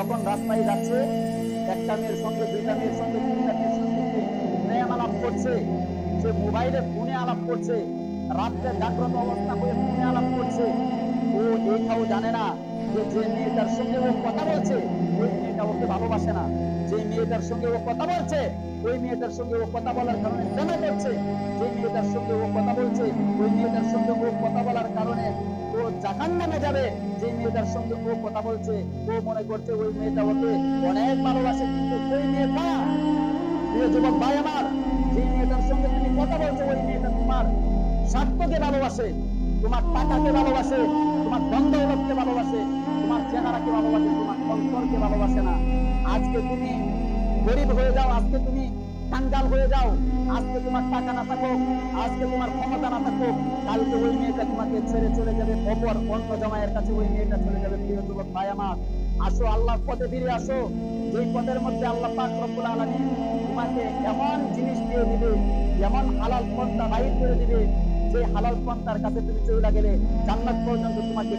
যখন রাস্তায় যাচ্ছে একটা মেয়ের সঙ্গে, দুইটা মেয়ের সঙ্গে, তিনটা মেয়ের সঙ্গে প্রেম আলাপ করছে, সে মোবাইলে ফোনে আলাপ করছে, রাত্রে জাগ্রত অবস্থা করে ফোনে আলাপ করছে, ও এইটাও জানে না যে যে মেয়েটার সঙ্গে ও কথা বলছে ওই মেয়েটা ওকে ভালোবাসে না। যে মেয়েটার সঙ্গে ও কথা বলছে ওই মেয়েটার সঙ্গে ও কথা বলার কারণে প্রেমে করছে। যে মেয়েটার সঙ্গে ও কথা বলছে ওই মেয়েটার সঙ্গে ও কথা বলার কারণে ও জাহান্নামে যাবে। যে মেয়েটার সঙ্গে ও কথা বলছে ও মনে করছে ওই মেয়েটা ওকে অনেক ভালোবাসে, কিন্তু ওই মেয়েটা, প্রিয় যুবক ভাই আমার, যে মেয়েটার সঙ্গে তুমি কথা বলছো ওই মেয়েটা তোমার স্বার্থকে ভালোবাসে, তোমার টাকাকে ভালোবাসে, তোমার দ্বন্দ্বকে ভালোবাসে, তোমার চেহারাকে ভালোবাসে, তোমার অন্তরকে ভালোবাসে না। আজকে তুমি গরিব হয়ে যাও, আজকে তুমি কাঙ্গাল হয়ে যাও, আজকে তোমার টাকা না থাকুক, আজকে তোমার ক্ষমতা না থাকুক, কালকে ওই মেয়েটা তোমাকে ছেড়ে চলে যাবে অপর অন্য জামাইয়ের কাছে, ওই মেয়েটা চলে যাবে। প্রিয় যুবক ভাই আমার, আসো আল্লাহর পথে ফিরে আসো। যেই পথের মধ্যে আল্লাহ পাক রব্বুল আলামিন তোমাকে এমন জিনিস দিয়ে দিবে, এমন হালাল পন্থা বাইর করে দিবে, যে হালাল পন্থার কাছে তুমি চলে গেলে জান্নাত পর্যন্ত তোমাকে